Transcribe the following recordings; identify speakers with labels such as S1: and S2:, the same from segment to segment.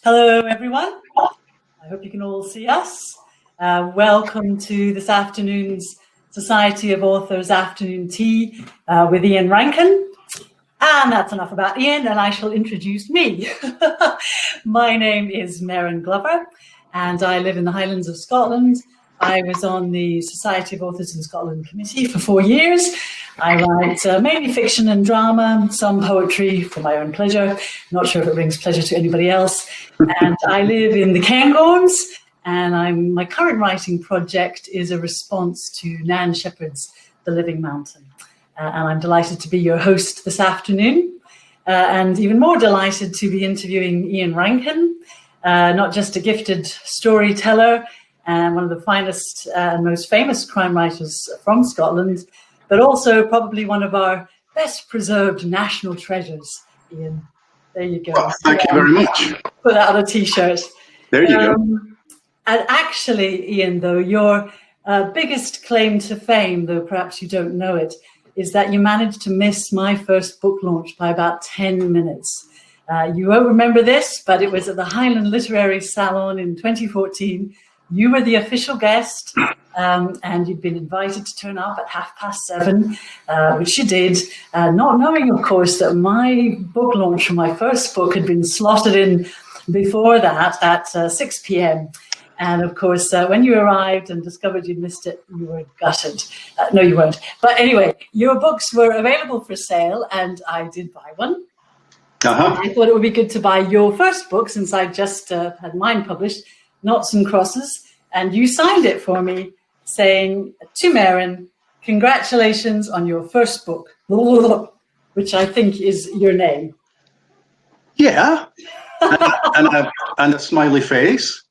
S1: Hello, everyone. I hope you can all see us. Welcome to this afternoon's Society of Authors Afternoon Tea with Ian Rankin. And that's enough about Ian, and I shall introduce me. My name is Merryn Glover, and I live in the Highlands of Scotland. I was on the Society of Authors in Scotland Committee for 4 years. I write mainly fiction and drama, some poetry for my own pleasure. Not sure if it brings pleasure to anybody else. And I live in the Cairngorms, and my current writing project is a response to Nan Shepherd's The Living Mountain. And I'm delighted to be your host this afternoon, and even more delighted to be interviewing Ian Rankin, not just a gifted storyteller and one of the finest and most famous crime writers from Scotland, but also probably one of our best preserved national treasures, Ian. There you go.
S2: Well, thank you very much.
S1: Put out a t-shirt.
S2: There you go.
S1: And actually, Ian, though, your biggest claim to fame, though perhaps you don't know it, is that you managed to miss my first book launch by about 10 minutes. You won't remember this, but it was at the Highland Literary Salon in 2014. You were the official guest, and you'd been invited to turn up at 7:30, which you did, not knowing, of course, that my book launch for my first book had been slotted in before that at 6 p.m. And of course, when you arrived and discovered you'd missed it, you were gutted. No, you weren't. But anyway, your books were available for sale, and I did buy one. I thought it would be good to buy your first book, since I just had mine published, Knots and Crosses, and you signed it for me, saying to Merryn, congratulations on your first book, which I think is your name.
S2: Yeah, and a smiley face.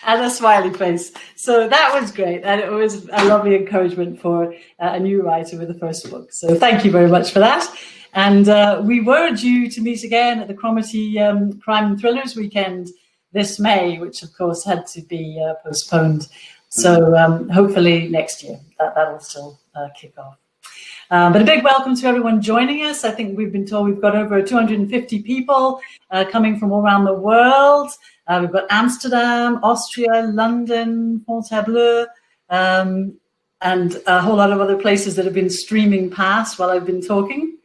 S1: And a smiley face. So that was great. And it was a lovely encouragement for a new writer with the first book. So thank you very much for that. And we were due to meet again at the Cromarty Crime and Thrillers weekend this May, which of course had to be postponed. So hopefully next year that'll still kick off. But a big welcome to everyone joining us. I think we've been told we've got over 250 people coming from all around the world. We've got Amsterdam, Austria, London, Fontainebleau, and a whole lot of other places that have been streaming past while I've been talking.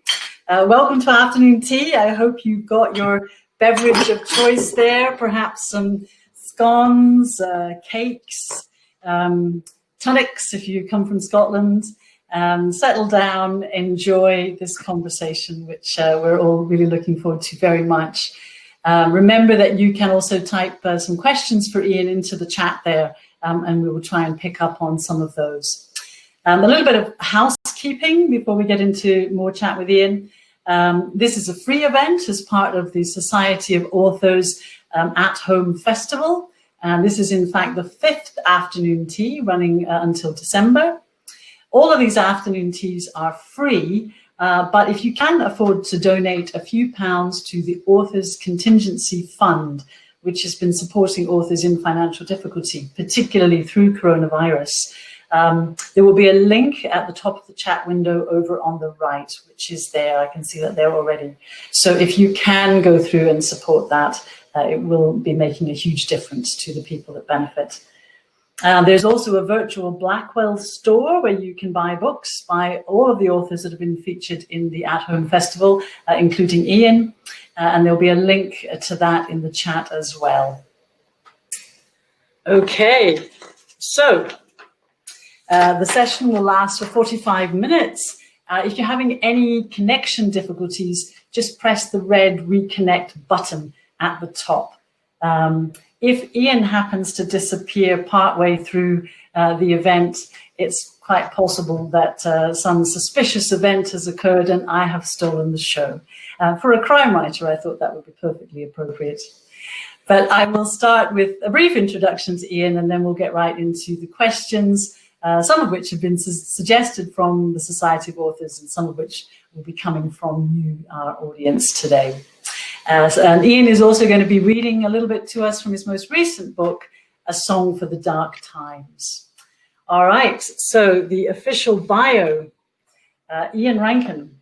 S1: Welcome to Afternoon Tea. I hope you've got your beverage of choice there, perhaps some scones, cakes, tonics if you come from Scotland. Settle down, enjoy this conversation, which we're all really looking forward to very much. Remember that you can also type some questions for Ian into the chat there, and we will try and pick up on some of those. A little bit of housekeeping before we get into more chat with Ian. This is a free event as part of the Society of Authors at-home festival. And this is, in fact, the 5th afternoon tea running until December. All of these afternoon teas are free, but if you can afford to donate a few pounds to the Authors Contingency Fund, which has been supporting authors in financial difficulty, particularly through coronavirus, there will be a link at the top of the chat window over on the right, which is there. I can see that there already. So if you can go through and support that, it will be making a huge difference to the people that benefit. There's also a virtual Blackwell store where you can buy books by all of the authors that have been featured in the At-Home Festival, including Ian, and there'll be a link to that in the chat as well. Okay, so the session will last for 45 minutes. If you're having any connection difficulties, just press the red reconnect button at the top. If Ian happens to disappear partway through the event, it's quite possible that some suspicious event has occurred and I have stolen the show. For a crime writer, I thought that would be perfectly appropriate. But I will start with a brief introduction to Ian, and then we'll get right into the questions, some of which have been suggested from the Society of Authors and some of which will be coming from you, our audience today. And Ian is also going to be reading a little bit to us from his most recent book, A Song for the Dark Times. All right, so the official bio, Ian Rankin.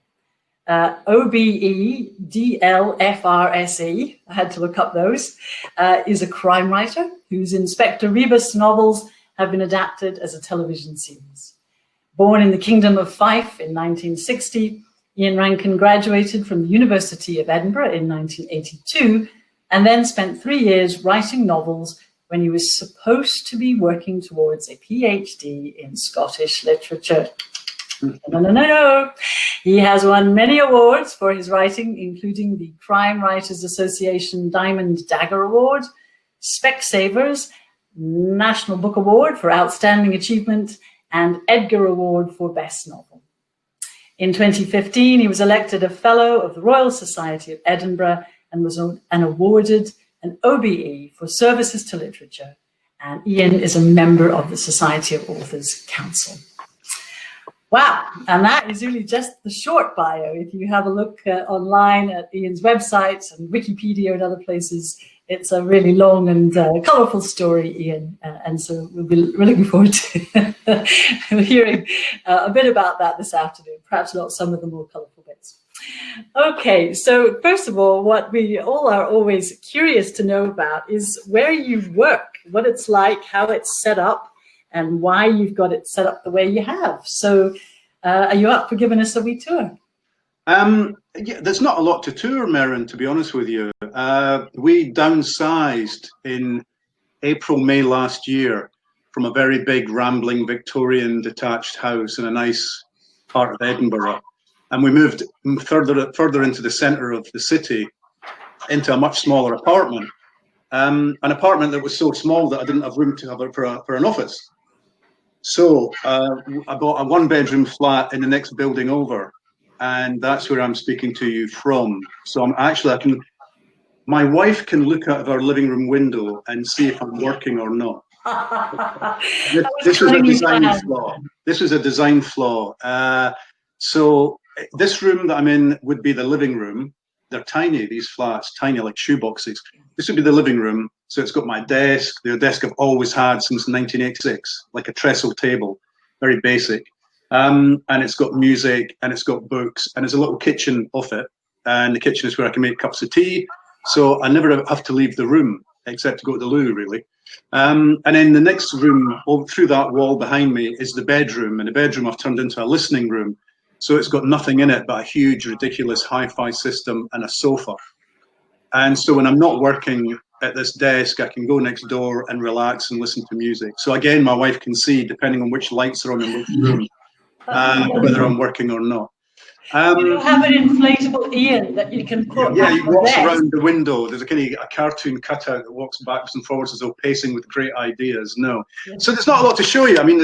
S1: OBE, DL, FRSE, I had to look up those, is a crime writer whose Inspector Rebus novels have been adapted as a television series. Born in the Kingdom of Fife in 1960, Ian Rankin graduated from the University of Edinburgh in 1982 and then spent 3 years writing novels when he was supposed to be working towards a PhD in Scottish literature. No. He has won many awards for his writing, including the Crime Writers Association Diamond Dagger Award, Specsavers National Book Award for Outstanding Achievement, and Edgar Award for Best Novel. In 2015, he was elected a Fellow of the Royal Society of Edinburgh and was awarded an OBE for services to literature. And Ian is a member of the Society of Authors Council. Wow, and that is really just the short bio. If you have a look online at Ian's website and Wikipedia and other places, it's a really long and colourful story, Ian. And so we're looking forward to hearing a bit about that this afternoon, perhaps not some of the more colourful bits. Okay, so first of all, what we all are always curious to know about is where you work, what it's like, how it's set up, and why you've got it set up the way you have. So are you up for giving us a wee tour?
S2: Yeah, there's not a lot to tour, Merryn, to be honest with you. We downsized in April, May last year from a very big, rambling Victorian detached house in a nice part of Edinburgh. And we moved further into the centre of the city into a much smaller apartment. An apartment that was so small that I didn't have room to have it for an office. So I bought a one-bedroom flat in the next building over, and that's where I'm speaking to you from. So my wife can look out of our living room window and see if I'm working or not. This was a design flaw. This was a design flaw. So this room that I'm in would be the living room. They're tiny, these flats, tiny like shoeboxes. This would be the living room. So it's got my desk, the desk I've always had since 1986, like a trestle table, very basic. And it's got music and it's got books and there's a little kitchen off it. And the kitchen is where I can make cups of tea. So I never have to leave the room except to go to the loo, really. And then the next room, through that wall behind me, is the bedroom. And the bedroom I've turned into a listening room. So it's got nothing in it but a huge, ridiculous hi-fi system and a sofa. And so when I'm not working at this desk, I can go next door and relax and listen to music. So again, my wife can see, depending on which lights are on in which room, whether I'm working or not.
S1: You don't have an inflatable Ian that you can put.
S2: Yeah, he walks around the window. There's a cartoon cutout that walks backwards and forwards as though pacing with great ideas. No, so there's not a lot to show you. I mean,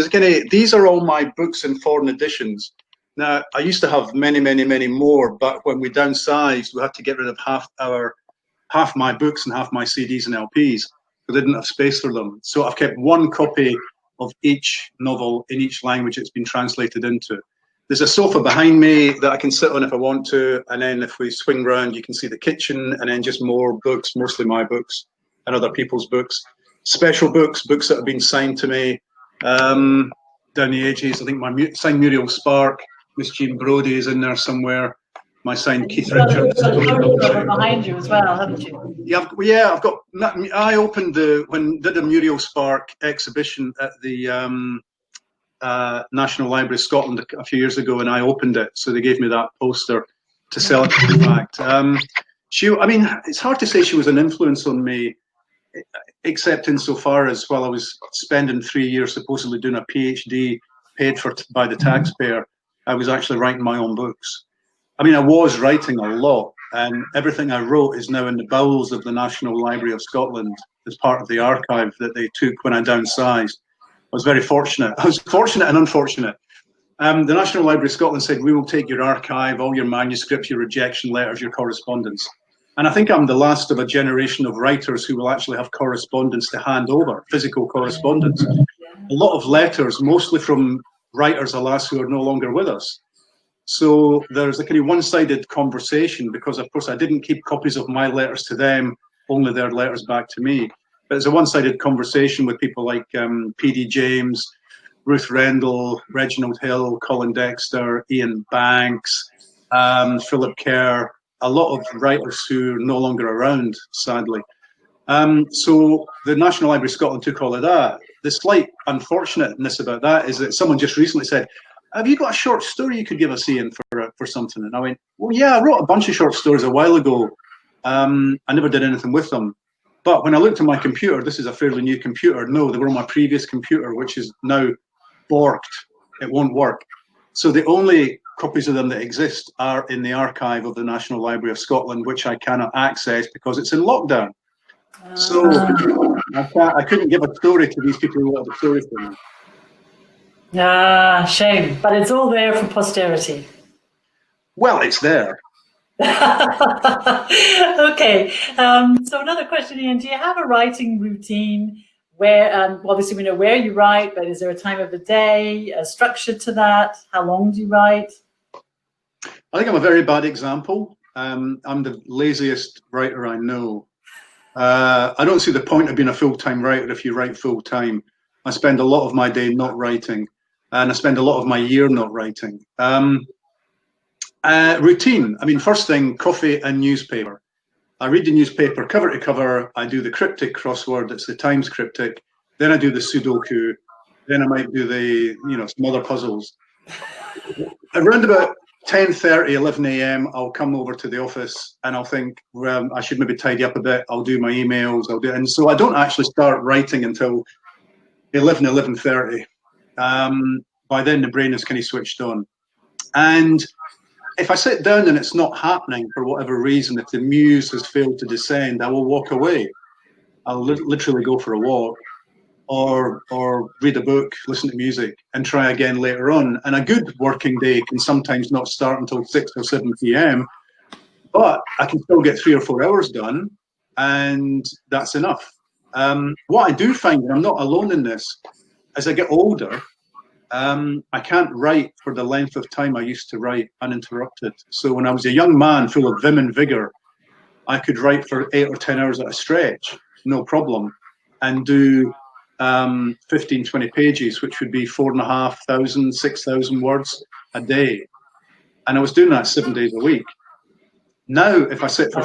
S2: these are all my books in foreign editions. Now, I used to have many, many, many more, but when we downsized, we had to get rid of half my books and half my CDs and LPs because I didn't have space for them. So I've kept one copy of each novel in each language it's been translated into. There's a sofa behind me that I can sit on if I want to, and then if we swing round, you can see the kitchen, and then just more books, mostly my books and other people's books. Special books that have been signed to me down the ages. I think my signed Muriel Spark, Miss Jean Brodie is in there somewhere. My signed Keith Richards.
S1: Behind you as well, haven't you?
S2: Yeah, I've got. I opened did a Muriel Spark exhibition at the National Library of Scotland a few years ago, and I opened it, so they gave me that poster to celebrate the fact. I mean, it's hard to say she was an influence on me, except insofar as while I was spending 3 years supposedly doing a PhD paid for by the taxpayer, I was actually writing my own books. I mean, I was writing a lot, and everything I wrote is now in the bowels of the National Library of Scotland as part of the archive that they took when I downsized. I was very fortunate. I was fortunate and unfortunate. The National Library of Scotland said, we will take your archive, all your manuscripts, your rejection letters, your correspondence. And I think I'm the last of a generation of writers who will actually have correspondence to hand over, physical correspondence. A lot of letters, mostly from writers, alas, who are no longer with us. So there's a kind of one-sided conversation because, of course, I didn't keep copies of my letters to them, only their letters back to me. But it's a one-sided conversation with people like P.D. James, Ruth Rendell, Reginald Hill, Colin Dexter, Ian Banks, Philip Kerr, a lot of writers who are no longer around, sadly. So the National Library of Scotland took all of that. The slight unfortunateness about that is that someone just recently said, have you got a short story you could give us, Ian, for something? And I went, well, yeah, I wrote a bunch of short stories a while ago. I never did anything with them. But when I looked at my computer, this is a fairly new computer. No, they were on my previous computer, which is now borked. It won't work. So the only copies of them that exist are in the archive of the National Library of Scotland, which I cannot access because it's in lockdown. So I couldn't give a story to these people who wanted a story for me.
S1: Shame. But it's all there for posterity.
S2: Well, it's there.
S1: Okay. So another question, Ian, do you have a writing routine where, obviously we know where you write, but is there a time of the day, a structure to that? How long do you write?
S2: I think I'm a very bad example. I'm the laziest writer I know. I don't see the point of being a full-time writer if you write full-time. I spend a lot of my day not writing, and I spend a lot of my year not writing. Routine. I mean, first thing, coffee and newspaper. I read the newspaper cover to cover. I do the cryptic crossword. It's the Times cryptic. Then I do the Sudoku. Then I might do the, some other puzzles. Around about 10:30, 11 a.m., I'll come over to the office and I'll think, well, I should maybe tidy up a bit. I'll do my emails. And so I don't actually start writing until 11:30. By then, the brain is kind of switched on. And if I sit down and it's not happening for whatever reason, if the muse has failed to descend, I will walk away. I'll literally go for a walk or read a book, listen to music, and try again later on. And a good working day can sometimes not start until 6 or 7 p.m., but I can still get 3 or 4 hours done, and that's enough. What I do find, and I'm not alone in this, as I get older, I can't write for the length of time I used to write uninterrupted. So when I was a young man full of vim and vigor, I could write for 8 or 10 hours at a stretch, no problem, and do 15, 20 pages, which would be 4,500, 6,000 words a day. And I was doing that 7 days a week. Now, if I sit for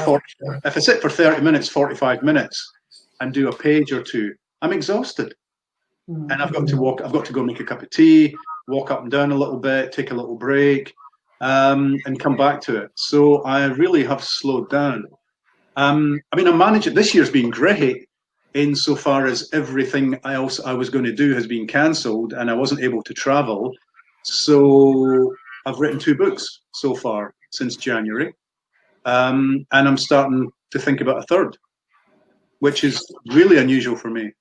S2: 30 minutes, 45 minutes, and do a page or two, I'm exhausted. And I've got to go make a cup of tea, walk up and down a little bit, take a little break, and come back to it. So I really have slowed down. I mean, I'm managing. This year's been great insofar as everything else I was going to do has been cancelled and I wasn't able to travel. So I've written 2 books so far since January. And I'm starting to think about a third, which is really unusual for me.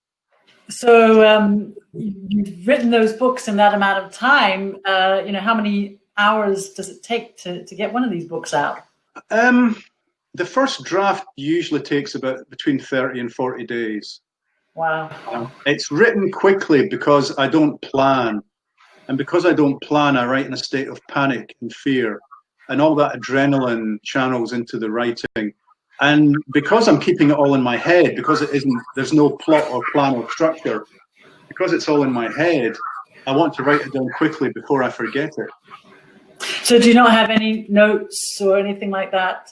S1: So you've written those books in that amount of time. How many hours does it take to get one of these books out?
S2: The first draft usually takes about between 30 and 40 days.
S1: Wow.
S2: It's written quickly because I don't plan. And because I don't plan, I write in a state of panic and fear. And all that adrenaline channels into the writing. And because I'm keeping it all in my head, because there's no plot or plan or structure, because it's all in my head, I want to write it down quickly before I forget it.
S1: So do you not have any notes or anything like that?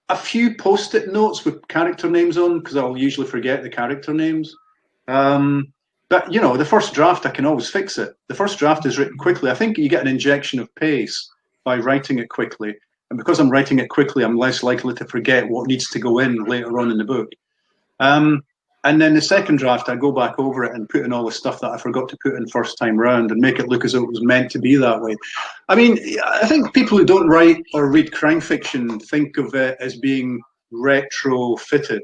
S2: A few post-it notes with character names on, because I'll usually forget the character names. But, the first draft, I can always fix it. The first draft is written quickly. I think you get an injection of pace by writing it quickly. And because I'm writing it quickly, I'm less likely to forget what needs to go in later on in the book. And then the second draft, I go back over it and put in all the stuff that I forgot to put in first time round and make it look as though it was meant to be that way. I mean, I think people who don't write or read crime fiction think of it as being retrofitted.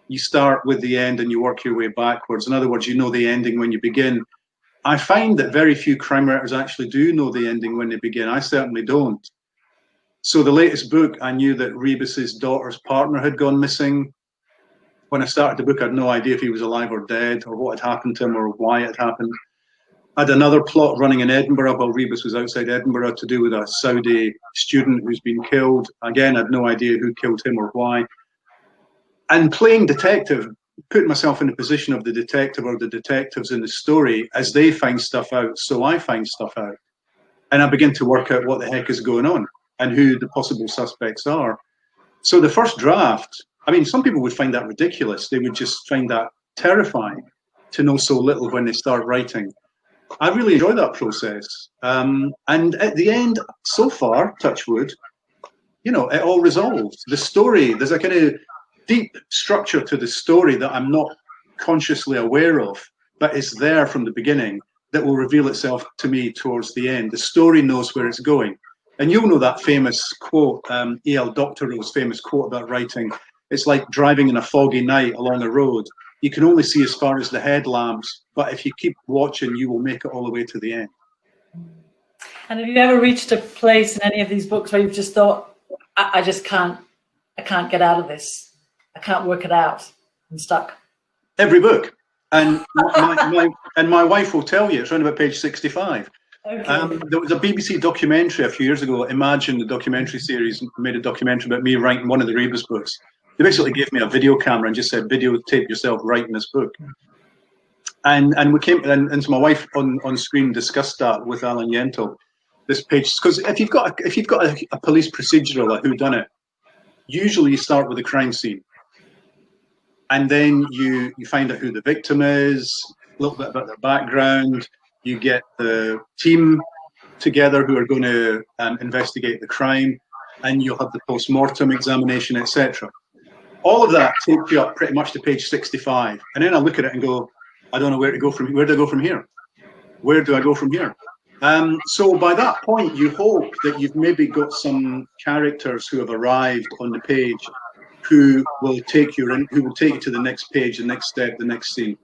S2: You start with the end and you work your way backwards. In other words, you know the ending when you begin. I find that very few crime writers actually do know the ending when they begin. I certainly don't. So the latest book, I knew that Rebus's daughter's partner had gone missing. When I started the book, I had no idea if he was alive or dead or what had happened to him or why it happened. I had another plot running in Edinburgh while Rebus was outside Edinburgh to do with a Saudi student who's been killed. Again, I had no idea who killed him or why. And playing detective, putting myself in the position of the detective or the detectives in the story, as they find stuff out, so I find stuff out. And I begin to work out what the heck is going on. and who the possible suspects are. So the first draft, I mean, some people would find that ridiculous. They would just find that terrifying to know so little when they start writing. I really enjoy that process. And at the end, so far, touch wood, you know, it all resolves. The story, there's a kind of deep structure to the story that I'm not consciously aware of, but it's there from the beginning, that will reveal itself to me towards the end. The story knows where it's going. And you'll know that famous quote, E.L. Doctorow's famous quote about writing. It's like driving in a foggy night along a road. You can only see as far as the headlamps, but if you keep watching, you will make it all the way to the end.
S1: And have you ever reached a place in any of these books where you've just thought, I can't get out of this. I can't work it out. I'm stuck.
S2: Every book. And my wife will tell you, it's around about page 65.
S1: Okay.
S2: There was a BBC documentary a few years ago, Imagine, the documentary series, made a documentary about me writing one of the Rebus books. They basically gave me a video camera and just said, videotape yourself writing this book. And we came, and so my wife on screen discussed that with Alan Yentl, this page, because if you've got a police procedural, a whodunit, usually you start with a crime scene. And then you find out who the victim is, a little bit about their background. You get the team together who are going to investigate the crime, and you'll have the post-mortem examination, etc. All of that takes you up pretty much to page 65. And then I look at it and go, I don't know where to go from. Where do I go from here? Where do I go from here? So by that point, you hope that you've maybe got some characters who have arrived on the page who will take you to the next page, the next step, the next scene.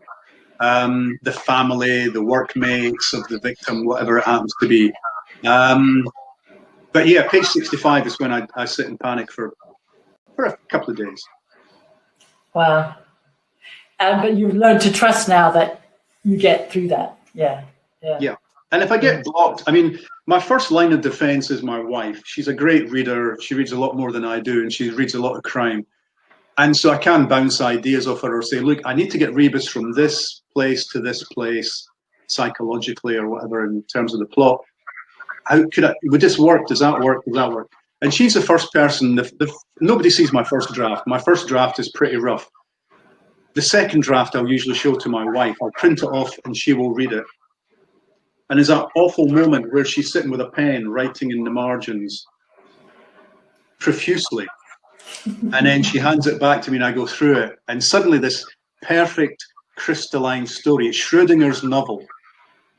S2: The family, the workmates of the victim, whatever it happens to be. But yeah, page 65 is when I sit and panic for a couple of days.
S1: Wow. But you've learned to trust now that you get through that. Yeah. And
S2: if I get blocked, I mean, my first line of defense is my wife. She's a great reader. She reads a lot more than I do, and she reads a lot of crime. And so I can bounce ideas off her or say, look, I need to get Rebus from this place to this place, psychologically or whatever, in terms of the plot. How could would this work? Does that work? Does that work? And she's the first person. Nobody sees my first draft. My first draft is pretty rough. The second draft I'll usually show to my wife. I'll print it off and she will read it. And there's that awful moment where she's sitting with a pen writing in the margins profusely. And then she hands it back to me and I go through it. And suddenly this perfect crystalline story, it's Schrodinger's novel.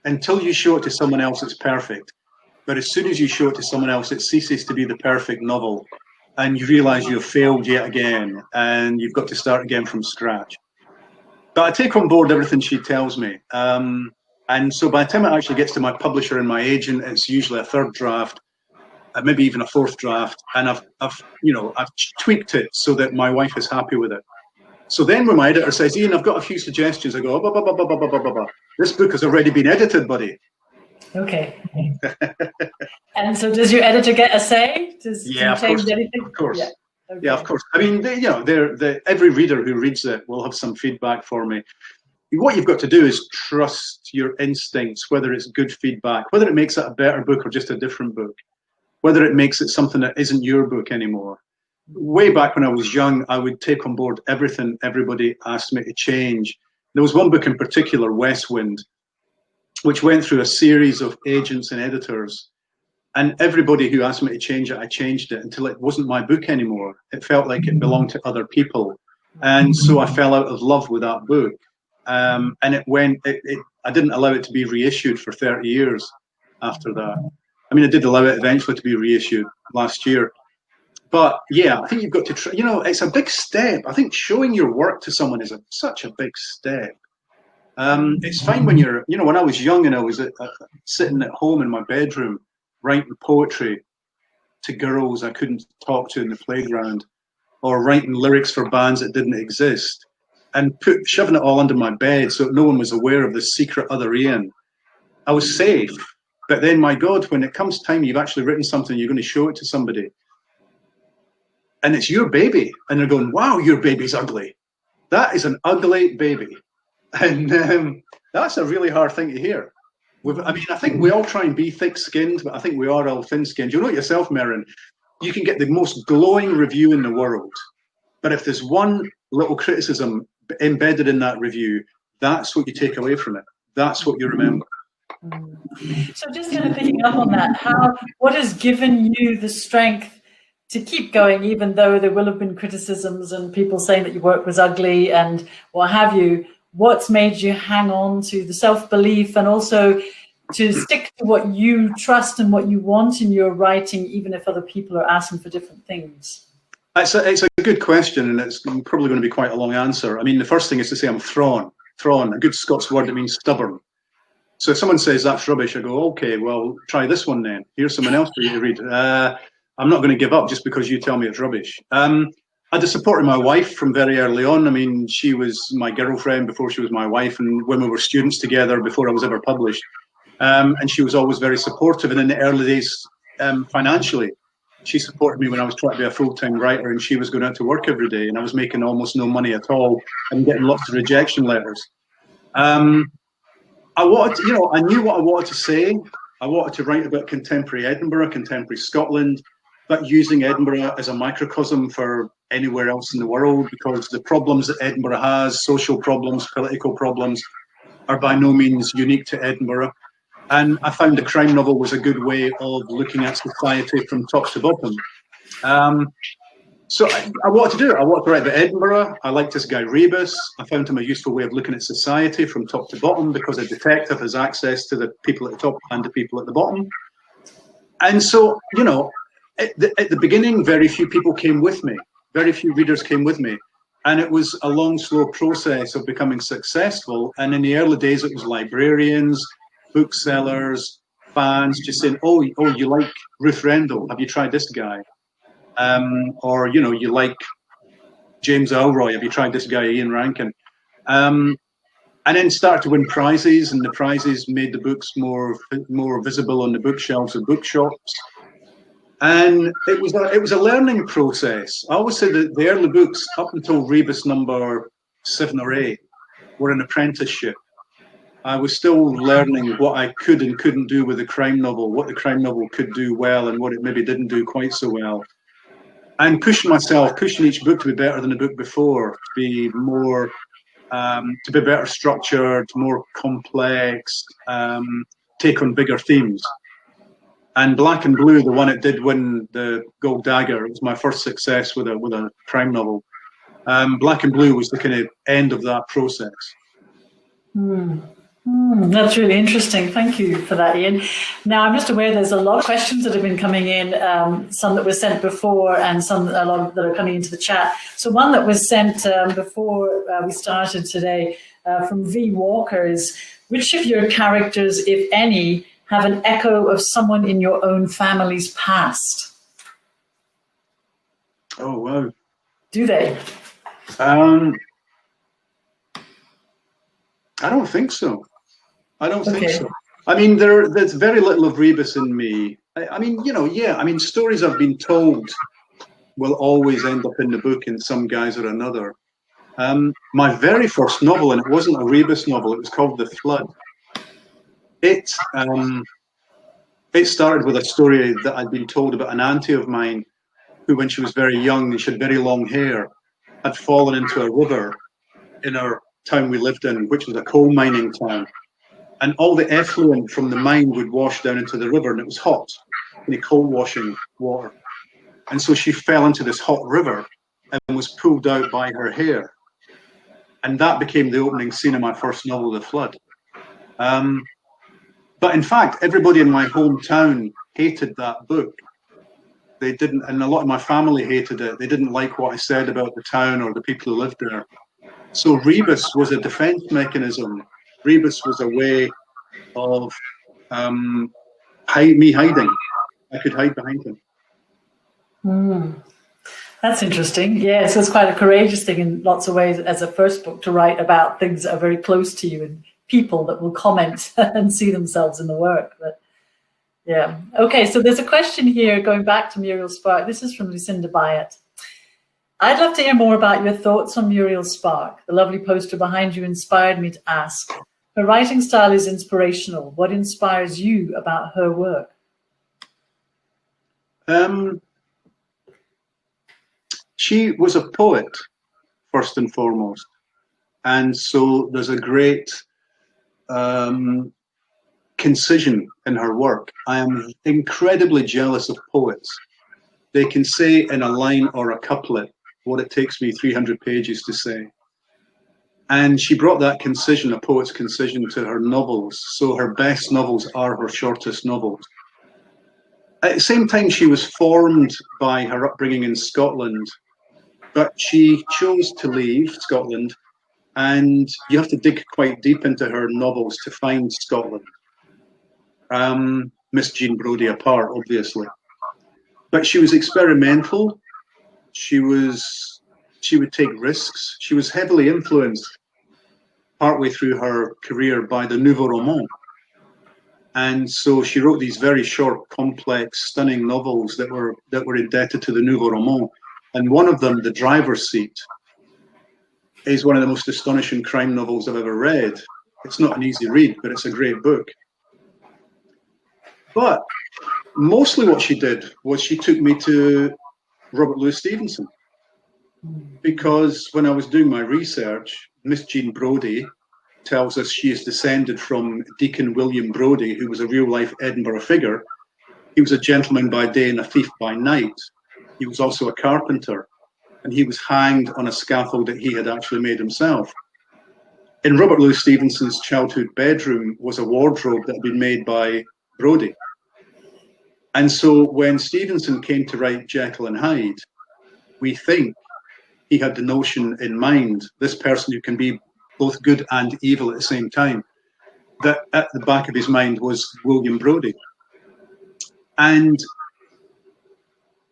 S2: Until you show it to someone else, it's perfect. But as soon as you show it to someone else, it ceases to be the perfect novel. And you realize you've failed yet again. And you've got to start again from scratch. But I take on board everything she tells me. And so by the time it actually gets to my publisher and my agent, it's usually a third draft, maybe even a fourth draft. And I've tweaked it so that my wife is happy with it. So then when my editor says, Ian, I've got a few suggestions, I go, this book has already been edited, buddy.
S1: Okay. And so does your editor get a say? Does he change anything?
S2: Of course.
S1: Yeah. Okay.
S2: Yeah, of course. I mean, every reader who reads it will have some feedback for me. What you've got to do is trust your instincts, whether it's good feedback, whether it makes it a better book or just a different book, whether it makes it something that isn't your book anymore. Way back when I was young, I would take on board everything everybody asked me to change. There was one book in particular, West Wind, which went through a series of agents and editors. And everybody who asked me to change it, I changed it until it wasn't my book anymore. It felt like it belonged to other people. And so I fell out of love with that book. And I didn't allow it to be reissued for 30 years after that. I mean, I did allow it eventually to be reissued last year. But yeah, I think you've got to, it's a big step. I think showing your work to someone is such a big step. It's fine when you're, when I was young and I was sitting at home in my bedroom writing poetry to girls I couldn't talk to in the playground, or writing lyrics for bands that didn't exist, and shoving it all under my bed so that no one was aware of the secret other Ian. I was safe. But then, my God, when it comes time you've actually written something, you're going to show it to somebody, and it's your baby, and they're going, wow, your baby's ugly. That is an ugly baby. And that's a really hard thing to hear. I mean, I think we all try and be thick-skinned, but I think we are all thin-skinned. You know it yourself, Merryn. You can get the most glowing review in the world, but if there's one little criticism embedded in that review, that's what you take away from it. That's what you remember.
S1: So just kind of picking up on that, what has given you the strength to keep going, even though there will have been criticisms and people saying that your work was ugly and what have you? What's made you hang on to the self-belief and also to stick to what you trust and what you want in your writing, even if other people are asking for different things?
S2: It's a good question, and it's probably going to be quite a long answer. I mean, the first thing is to say I'm thrawn. Thrawn, a good Scots word that means stubborn. So if someone says that's rubbish, I go, okay, well, try this one then. Here's someone else for you to read. I'm not going to give up just because you tell me it's rubbish. I had the support of my wife from very early on. I mean, she was my girlfriend before she was my wife, and when we were students together before I was ever published. And she was always very supportive. And in the early days, financially, she supported me when I was trying to be a full-time writer, and she was going out to work every day, and I was making almost no money at all and getting lots of rejection letters. I knew what I wanted to say. I wanted to write about contemporary Edinburgh, contemporary Scotland, but using Edinburgh as a microcosm for anywhere else in the world, because the problems that Edinburgh has, social problems, political problems, are by no means unique to Edinburgh. And I found the crime novel was a good way of looking at society from top to bottom. So I wanted to do it. I wanted to write about Edinburgh. I liked this guy Rebus. I found him a useful way of looking at society from top to bottom, because a detective has access to the people at the top and the people at the bottom. And so, you know, at the beginning, very few people came with me. Very few readers came with me. And it was a long, slow process of becoming successful. And in the early days, it was librarians, booksellers, fans just saying, oh, you like Ruth Rendell? Have you tried this guy? Or, you know, you like James Elroy? Have you tried this guy, Ian Rankin? And then started to win prizes, and the prizes made the books more visible on the bookshelves of bookshops. And it was a learning process. I always say that the early books, up until Rebus number 7 or 8, were an apprenticeship. I was still learning what I could and couldn't do with a crime novel, what the crime novel could do well and what it maybe didn't do quite so well. And pushing each book to be better than the book before, to be more, to be better structured, more complex, take on bigger themes. And Black and Blue, the one it did win the Gold Dagger, it was my first success with a crime novel. Black and Blue was the kind of end of that process.
S1: That's really interesting. Thank you for that, Ian. Now, I'm just aware there's a lot of questions that have been coming in, some that were sent before and a lot that are coming into the chat. So one that was sent before we started today from V. Walker is, which of your characters, if any, have an echo of someone in your own family's past?
S2: Oh, wow.
S1: Do they?
S2: I don't think so. I don't think so. I mean, there's very little of Rebus in me. I mean, you know, yeah. I mean, stories I've been told will always end up in the book in some guise or another. My very first novel, and it wasn't a Rebus novel, it was called The Flood. It started with a story that I'd been told about an auntie of mine who, when she was very young and she had very long hair, had fallen into a river in our town we lived in, which was a coal mining town. And all the effluent from the mine would wash down into the river, and it was hot, the coal washing water. And so she fell into this hot river and was pulled out by her hair. And that became the opening scene of my first novel, The Flood. But in fact, everybody in my hometown hated that book. They didn't, and a lot of my family hated it. They didn't like what I said about the town or the people who lived there. So Rebus was a defense mechanism. Rebus was a way of me hiding. I could hide behind him.
S1: That's interesting. Yeah, so it's quite a courageous thing in lots of ways as a first book to write about things that are very close to you and people that will comment and see themselves in the work. But yeah. Okay, so there's a question here going back to Muriel Spark. This is from Lucinda Byatt. I'd love to hear more about your thoughts on Muriel Spark. The lovely poster behind you inspired me to ask, Her writing style is inspirational. What inspires you about her work?
S2: She was a poet, first and foremost. And so there's a great concision in her work. I am incredibly jealous of poets. They can say in a line or a couplet what it takes me 300 pages to say. And she brought that concision, a poet's concision, to her novels. So her best novels are her shortest novels. At the same time, she was formed by her upbringing in Scotland, but she chose to leave Scotland, and you have to dig quite deep into her novels to find Scotland. Miss Jean Brodie apart, obviously. But she was experimental. She would take risks. She was heavily influenced partway through her career by the Nouveau Roman. And so she wrote these very short, complex, stunning novels that were indebted to the Nouveau Roman. And one of them, The Driver's Seat, is one of the most astonishing crime novels I've ever read. It's not an easy read, but it's a great book. But mostly what she did was she took me to Robert Louis Stevenson. Because when I was doing my research, Miss Jean Brodie tells us she is descended from Deacon William Brodie, who was a real-life Edinburgh figure. He was a gentleman by day and a thief by night. He was also a carpenter, and he was hanged on a scaffold that he had actually made himself. In Robert Louis Stevenson's childhood bedroom was a wardrobe that had been made by Brodie. And so when Stevenson came to write Jekyll and Hyde, we think he had the notion in mind, this person who can be both good and evil at the same time, that at the back of his mind was William Brodie. And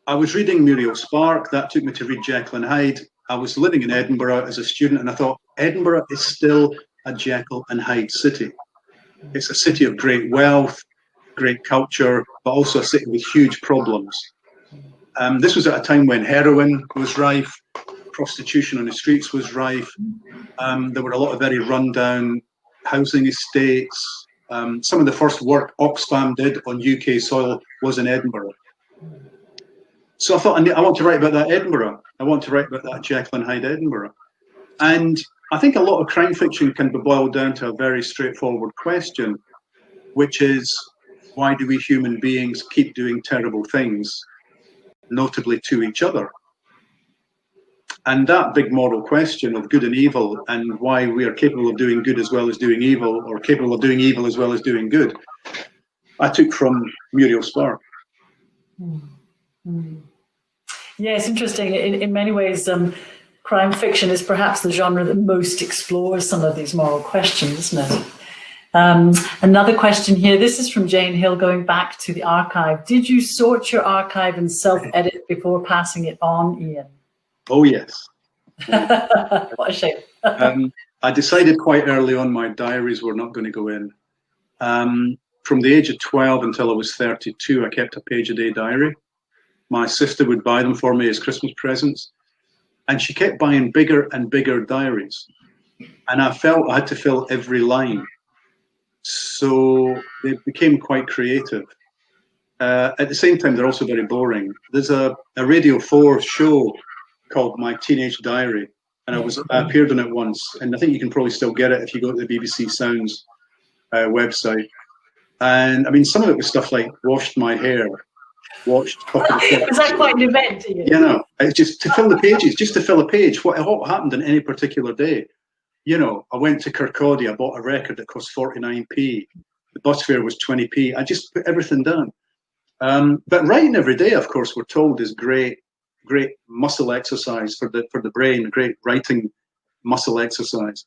S2: I was reading Muriel Spark, that took me to read Jekyll and Hyde. I was living in Edinburgh as a student, and I thought, Edinburgh is still a Jekyll and Hyde city. It's a city of great wealth, great culture, but also a city with huge problems. This was at a time when heroin was rife, prostitution on the streets was rife. There were a lot of very rundown housing estates. Some of the first work Oxfam did on UK soil was in Edinburgh. So I thought, I want to write about that Edinburgh. I want to write about that Jekyll and Hyde Edinburgh. And I think a lot of crime fiction can be boiled down to a very straightforward question, which is, why do we human beings keep doing terrible things, notably to each other? And that big moral question of good and evil, and why we are capable of doing good as well as doing evil, or capable of doing evil as well as doing good, I took from Muriel Spark.
S1: Yeah, it's interesting. In many ways, crime fiction is perhaps the genre that most explores some of these moral questions, isn't it? Another question here. This is from Jane Hill, going back to the archive. Did you sort your archive and self-edit before passing it on, Ian?
S2: Oh, yes.
S1: What a shame.
S2: I decided quite early on my diaries were not going to go in. From the age of 12 until I was 32, I kept a page-a-day diary. My sister would buy them for me as Christmas presents, and she kept buying bigger and bigger diaries. And I felt I had to fill every line. So they became quite creative. At the same time, they're also very boring. There's a Radio 4 show called My Teenage Diary, and I appeared on it once, and I think you can probably still get it if you go to the BBC Sounds website. And I mean, some of it was stuff like washed my hair, watched. Was
S1: that quite an event to you?
S2: You know, it's just to fill the pages, just to fill a page. What happened on any particular day? You know, I went to Kirkcaldy, I bought a record that cost 49p. The bus fare was 20p. I just put everything down. But writing every day, of course, we're told is great muscle exercise for the brain, great writing muscle exercise.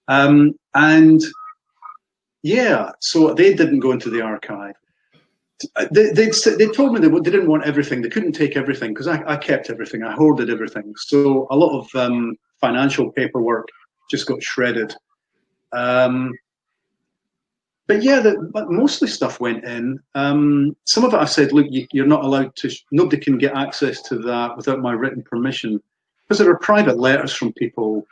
S2: And yeah, so they didn't go into the archive. They told me they didn't want everything. They couldn't take everything because I kept everything. I hoarded everything. So a lot of financial paperwork just got shredded. But yeah, mostly stuff went in. Some of it I said, look, you're not allowed to, nobody can get access to that without my written permission. Because there are private letters from people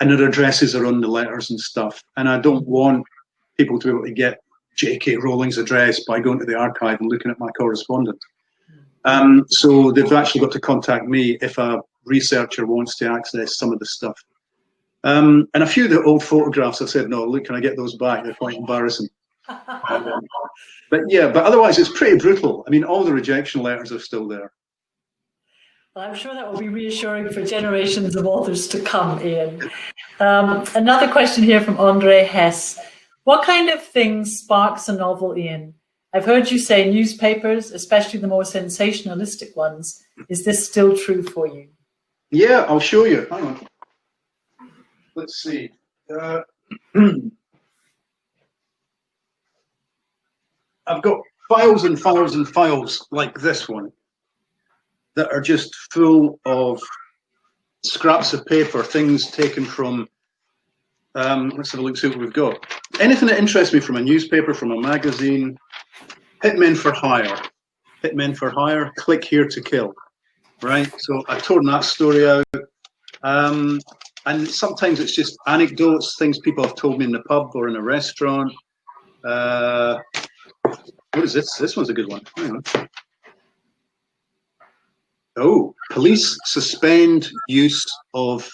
S2: and their addresses are on the letters and stuff. And I don't want people to be able to get J.K. Rowling's address by going to the archive and looking at my correspondence. So they've actually got to contact me if a researcher wants to access some of the stuff. And a few of the old photographs, I said, no, look, can I get those back? They're quite embarrassing. But yeah, but otherwise it's pretty brutal. I mean, all the rejection letters are still there.
S1: Well, I'm sure that will be reassuring for generations of authors to come, Ian. Another question here from Andre Hess. What kind of things sparks a novel, Ian? I've heard you say newspapers, especially the more sensationalistic ones. Is this still true for you?
S2: Yeah, I'll show you. Hang on. Let's see. I've got files and files and files like this one that are just full of scraps of paper, things taken from, let's have a look, see what we've got. Anything that interests me from a newspaper, from a magazine. Hitmen for hire. Hitmen for hire, click here to kill. Right, so I've torn that story out. And sometimes it's just anecdotes, things people have told me in the pub or in a restaurant. What is this? This one's a good one. Hang on. Oh, police suspend use of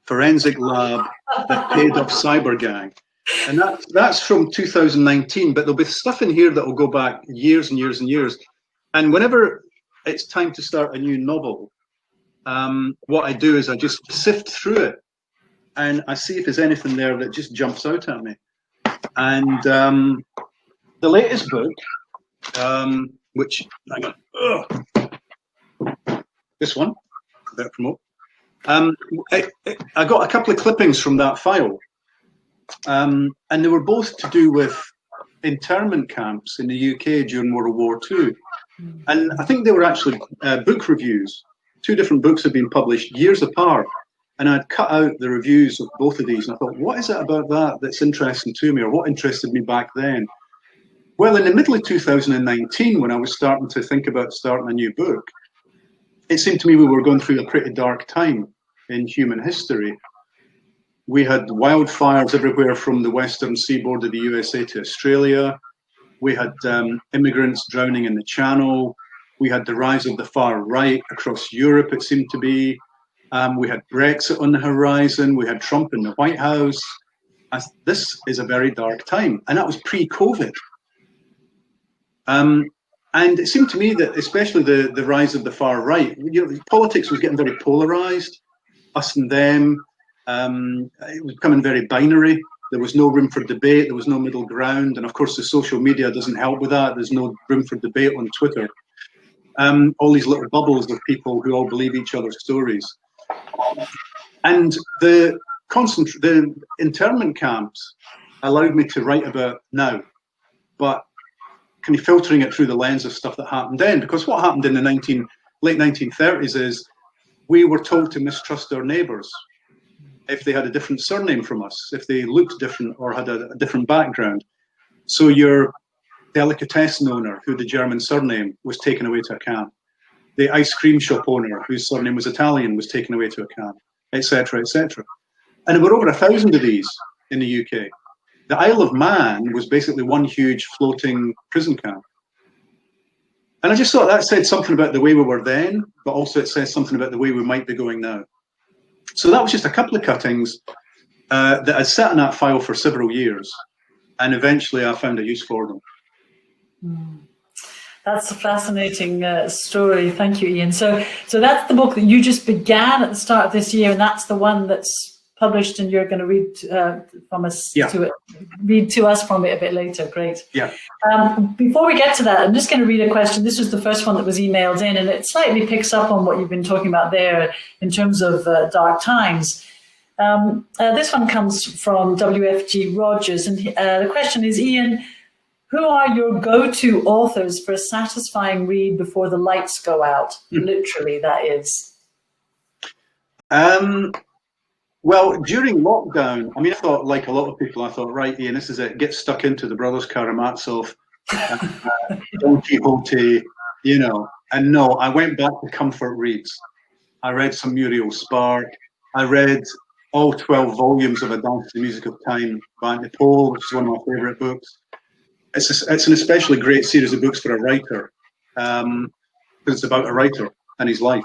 S2: forensic lab that paid off cyber gang. And that's from 2019, but there'll be stuff in here that will go back years and years and years. And whenever it's time to start a new novel, what I do is I just sift through it and I see if there's anything there that just jumps out at me. And the latest book, which, hang on, this one, I better promote. I got a couple of clippings from that file, and they were both to do with internment camps in the UK during World War II. And I think they were actually book reviews. Two different books had been published years apart, and I'd cut out the reviews of both of these, and I thought, what is it about that that's interesting to me, or what interested me back then? Well, in the middle of 2019, when I was starting to think about starting a new book, it seemed to me we were going through a pretty dark time in human history. We had wildfires everywhere from the western seaboard of the USA to Australia. We had immigrants drowning in the Channel. We had the rise of the far right across Europe, it seemed to be. We had Brexit on the horizon. We had Trump in the White House. This is a very dark time, and that was pre-COVID. And it seemed to me that, especially the rise of the far right, you know, politics was getting very polarized, us and them. It was becoming very binary. There was no room for debate. There was no middle ground. And of course, the social media doesn't help with that. There's no room for debate on Twitter. All these little bubbles of people who all believe each other's stories. And the internment camps allowed me to write about now, but kind of filtering it through the lens of stuff that happened then. Because what happened in the late 1930s is we were told to mistrust our neighbours if they had a different surname from us, if they looked different or had a different background. So your delicatessen owner, who the German surname, was taken away to a camp. The ice cream shop owner, whose surname was Italian, was taken away to a camp, etc., etc. And there were over 1,000 of these in the UK. The Isle of Man was basically one huge floating prison camp. And I just thought that said something about the way we were then, but also it says something about the way we might be going now. So that was just a couple of cuttings that I sat in that file for several years, and eventually I found a use for them.
S1: That's a fascinating story. Thank you, Ian. So that's the book that you just began at the start of this year, and that's the one that's published, and you're going to read from us read to us from it a bit later. Great.
S2: Yeah.
S1: Before we get to that, I'm just going to read a question. This was the first one that was emailed in, and it slightly picks up on what you've been talking about there in terms of dark times. This one comes from WFG Rogers, and the question is, Ian, who are your go-to authors for a satisfying read before the lights go out? Literally, that is.
S2: Well, during lockdown, I mean, I thought, like a lot of people, I thought, right, Ian, this is it. Get stuck into the Brothers Karamazov, Don Quixote, you know. And no, I went back to comfort reads. I read some Muriel Spark. I read all 12 volumes of A Dance to the Music of Time by Paul, which is one of my favourite books. It's an especially great series of books for a writer, because it's about a writer and his life.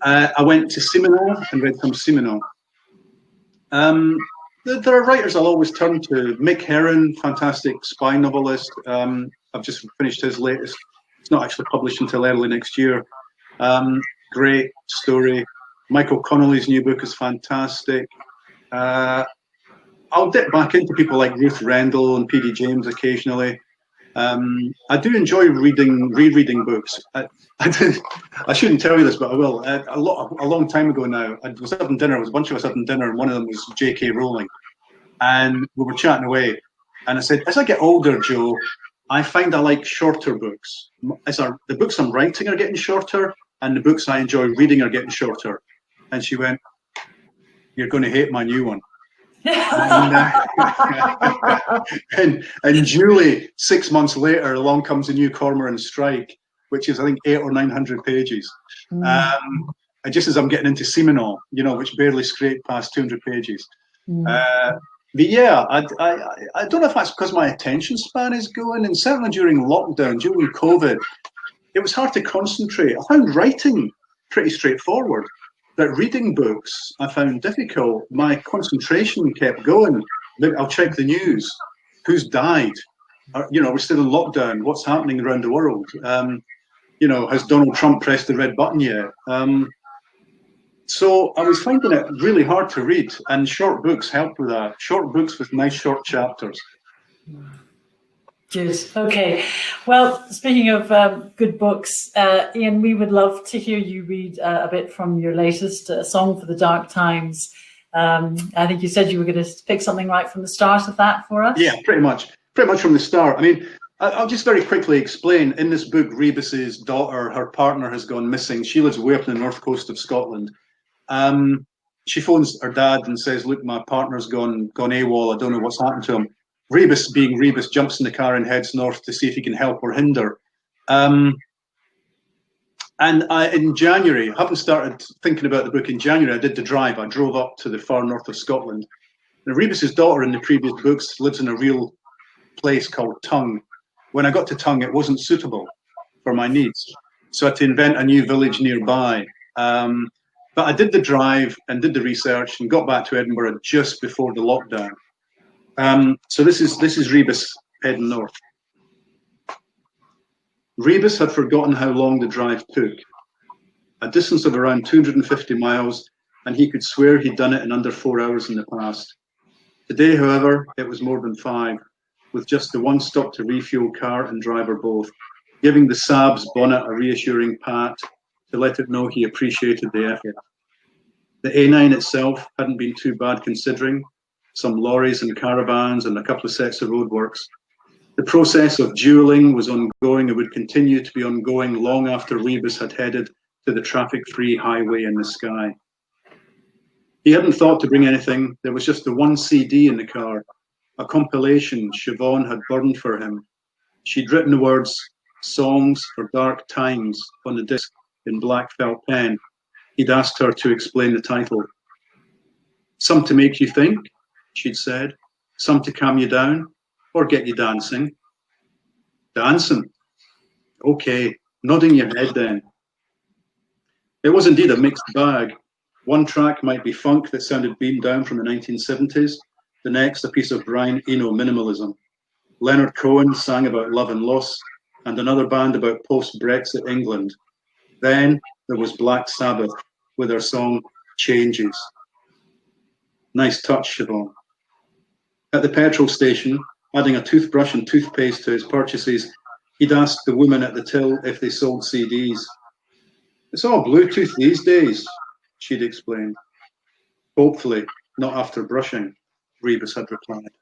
S2: I went to Simenon and read some Simenon. There are writers I'll always turn to. Mick Herron, fantastic spy novelist. I've just finished his latest. It's not actually published until early next year. Great story. Michael Connolly's new book is fantastic. I'll dip back into people like Ruth Rendell and P.D. James occasionally. I do enjoy rereading books. I shouldn't tell you this, but I will. A long time ago now, I was having dinner. There was a bunch of us having dinner, and one of them was J.K. Rowling. And we were chatting away. And I said, as I get older, Joe, I find I like shorter books. The books I'm writing are getting shorter, and the books I enjoy reading are getting shorter. And she went, "You're going to hate my new one." and Julie, 6 months later, along comes a new Cormoran Strike, which is I think 800 or 900 pages. And just as I'm getting into Simenon, which barely scraped past 200 pages. But yeah, I don't know if that's because my attention span is going, and certainly during lockdown, during COVID, it was hard to concentrate. I found writing pretty straightforward, but reading books I found difficult. My concentration kept going. I'll check the news. Who's died? We're still in lockdown. What's happening around the world? Has Donald Trump pressed the red button yet? So I was finding it really hard to read, and short books helped with that. Short books with nice short chapters.
S1: Good. Okay. Well, speaking of good books, Ian, we would love to hear you read a bit from your latest Song for the Dark Times. I think you said you were going to pick something right from the start of that for us.
S2: Yeah, pretty much from the start. I mean, I'll just very quickly explain. In this book, Rebus's daughter, her partner has gone missing. She lives way up on the north coast of Scotland. She phones her dad and says, "Look, my partner's gone AWOL. I don't know what's happened to him." Rebus, being Rebus, jumps in the car and heads north to see if he can help or hinder. In January, I haven't started thinking about the book in January. I did the drive. I drove up to the far north of Scotland. Now, Rebus's daughter in the previous books lives in a real place called Tongue. When I got to Tongue, it wasn't suitable for my needs, so I had to invent a new village nearby. But I did the drive and did the research and got back to Edinburgh just before the lockdown. So this is Rebus heading north. Rebus had forgotten how long the drive took, a distance of around 250 miles, and he could swear he'd done it in under 4 hours in the past. Today, however, it was more than 5, with just the one stop to refuel car and driver both, giving the Saab's bonnet a reassuring pat to let it know he appreciated the effort. The A9 itself hadn't been too bad considering, some lorries and caravans and a couple of sets of roadworks. The process of duelling was ongoing and would continue to be ongoing long after Rebus had headed to the traffic-free highway in the sky. He hadn't thought to bring anything. There was just the one CD in the car, a compilation Siobhan had burned for him. She'd written the words, "Songs for Dark Times," on the disc in black felt pen. He'd asked her to explain the title. "Some to make you think," she'd said. "Some to calm you down or get you dancing." Dancing? Okay, nodding your head then. It was indeed a mixed bag. One track might be funk that sounded beaten down from the 1970s, the next a piece of Brian Eno minimalism. Leonard Cohen sang about love and loss, and another band about post-Brexit England. Then there was Black Sabbath with their song Changes. Nice touch, Siobhan. At the petrol station, adding a toothbrush and toothpaste to his purchases, he'd asked the woman at the till if they sold CDs. "It's all Bluetooth these days," she'd explained. "Hopefully not after brushing," Rebus had replied.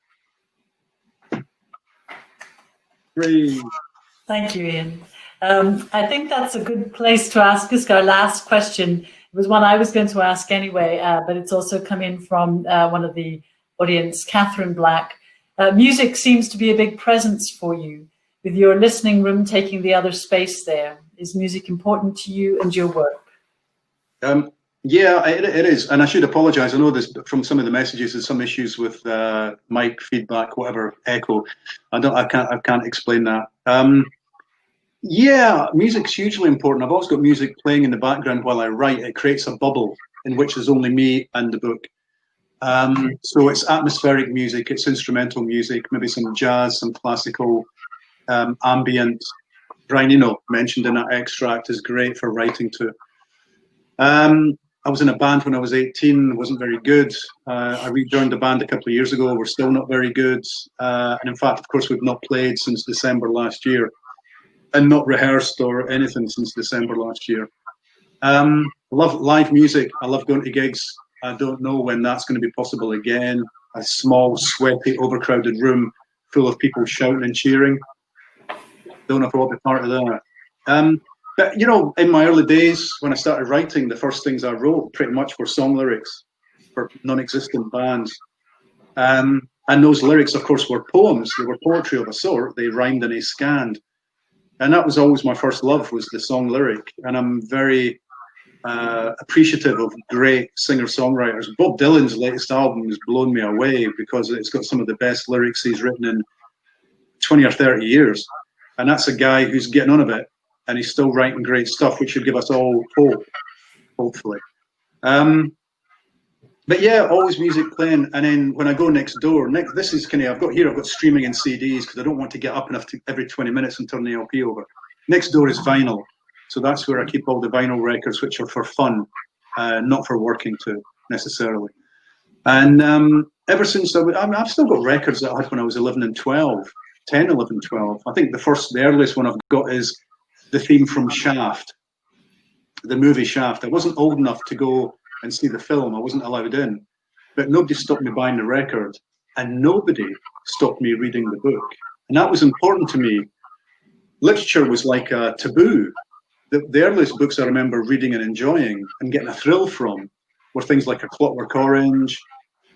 S2: Great.
S1: Thank you, Ian. I think that's a good place to ask us our last question. It was one I was going to ask anyway, but it's also come in from one of the audience, Catherine Black. Music seems to be a big presence for you, with your listening room taking the other space there. Is music important to you and your work?
S2: Yeah, it is, and I should apologise. I know this from some of the messages. There's some issues with mic feedback, whatever, echo. I can't explain that. Yeah, music's hugely important. I've always got music playing in the background while I write. It creates a bubble in which there's only me and the book. So it's atmospheric music, it's instrumental music, maybe some jazz, some classical, ambient. Brian Eno, mentioned in that extract, is great for writing to. I was in a band when I was 18, wasn't very good. I rejoined the band a couple of years ago, we're still not very good. And in fact, of course, we've not played since December last year and not rehearsed or anything since December last year. I love live music. I love going to gigs. I don't know when that's going to be possible again. A small, sweaty, overcrowded room full of people shouting and cheering. Don't know if I want to be part of that. But, you know, in my early days, when I started writing, the first things I wrote pretty much were song lyrics for non-existent bands. And those lyrics, of course, were poems. They were poetry of a sort. They rhymed and they scanned. And that was always my first love, was the song lyric. And I'm very appreciative of great singer-songwriters. Bob Dylan's latest album has blown me away because it's got some of the best lyrics he's written in 20 or 30 years. And that's a guy who's getting on a bit, and he's still writing great stuff, which should give us all hope, hopefully. But yeah, always music playing. And then when I go next door, this is kind of, I've got streaming and CDs because I don't want to get up enough to every 20 minutes and turn the LP over. Next door is vinyl. So that's where I keep all the vinyl records, which are for fun, not for working to necessarily. And ever since I've still got records that I had when I was 11 and 12, 10, 11, 12. I think the earliest one I've got is the theme from Shaft, the movie Shaft. I wasn't old enough to go and see the film. I wasn't allowed in, but nobody stopped me buying the record, and nobody stopped me reading the book. And that was important to me. Literature was like a taboo. The earliest books I remember reading and enjoying and getting a thrill from were things like A Clockwork Orange,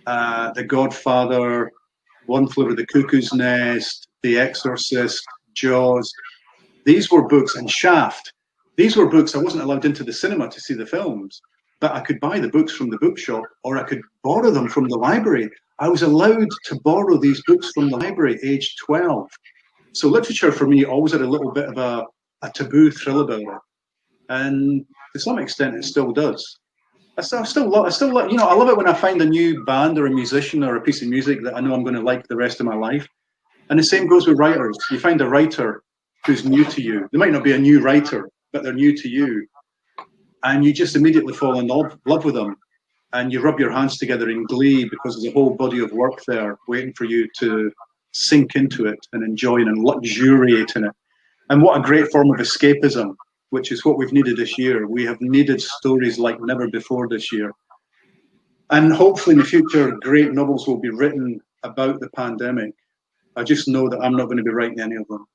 S2: The Godfather, One Flew Over the Cuckoo's Nest, The Exorcist, Jaws. These were books, and Shaft. These were books I wasn't allowed into the cinema to see the films, but I could buy the books from the bookshop, or I could borrow them from the library. I was allowed to borrow these books from the library, aged 12. So literature for me always had a little bit of a taboo thrill about it. And to some extent, it still does. I love it when I find a new band or a musician or a piece of music that I know I'm going to like the rest of my life. And the same goes with writers. You find a writer who's new to you. They might not be a new writer, but they're new to you. And you just immediately fall in love with them. And you rub your hands together in glee because there's a whole body of work there waiting for you to sink into it and enjoy it and luxuriate in it. And what a great form of escapism, which is what we've needed this year. We have needed stories like never before this year. And hopefully in the future, great novels will be written about the pandemic. I just know that I'm not going to be writing any of them.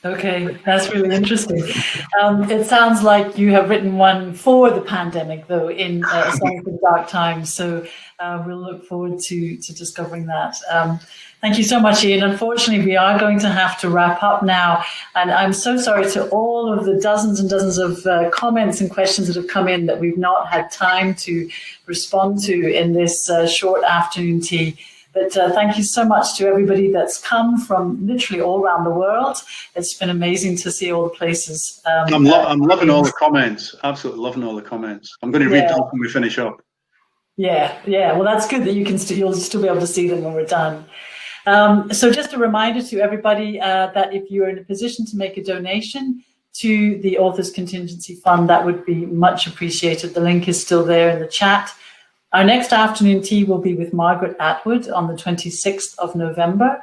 S1: Okay, that's really interesting. It sounds like you have written one for the pandemic, though, in A Song for Dark Times. So we'll look forward to discovering that. Thank you so much, Ian. Unfortunately, we are going to have to wrap up now. And I'm so sorry to all of the dozens and dozens of comments and questions that have come in that we've not had time to respond to in this short afternoon tea. But thank you so much to everybody that's come from literally all around the world. It's been amazing to see all the places.
S2: I'm loving all the comments. Absolutely loving all the comments. I'm going to read them when we finish up.
S1: Yeah. Well, that's good that you'll still be able to see them when we're done. So just a reminder to everybody that if you're in a position to make a donation to the Authors Contingency Fund, that would be much appreciated. The link is still there in the chat. Our next afternoon tea will be with Margaret Atwood on the 26th of November.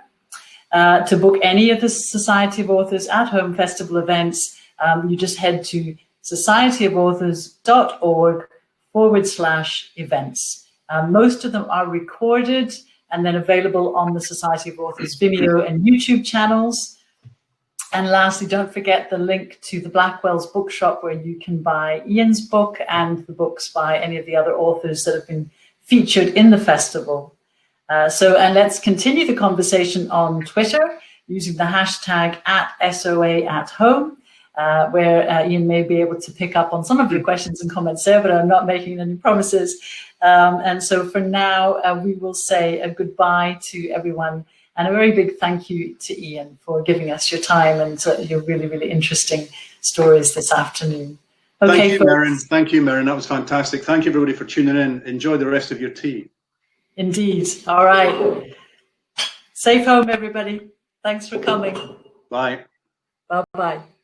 S1: To book any of the Society of Authors at-home festival events, you just head to societyofauthors.org/events. Most of them are recorded and then available on the Society of Authors Vimeo and YouTube channels. And lastly, don't forget the link to the Blackwell's bookshop where you can buy Ian's book and the books by any of the other authors that have been featured in the festival. And let's continue the conversation on Twitter using the hashtag @SoA@home. where Ian may be able to pick up on some of your questions and comments there, but I'm not making any promises. And so for now, we will say a goodbye to everyone, and a very big thank you to Ian for giving us your time and your really, really interesting stories this afternoon. Okay,
S2: thank you, Merryn. Thank you, Merryn. That was fantastic. Thank you, everybody, for tuning in. Enjoy the rest of your tea.
S1: Indeed. All right. Safe home, everybody. Thanks for coming.
S2: Bye.
S1: Bye-bye.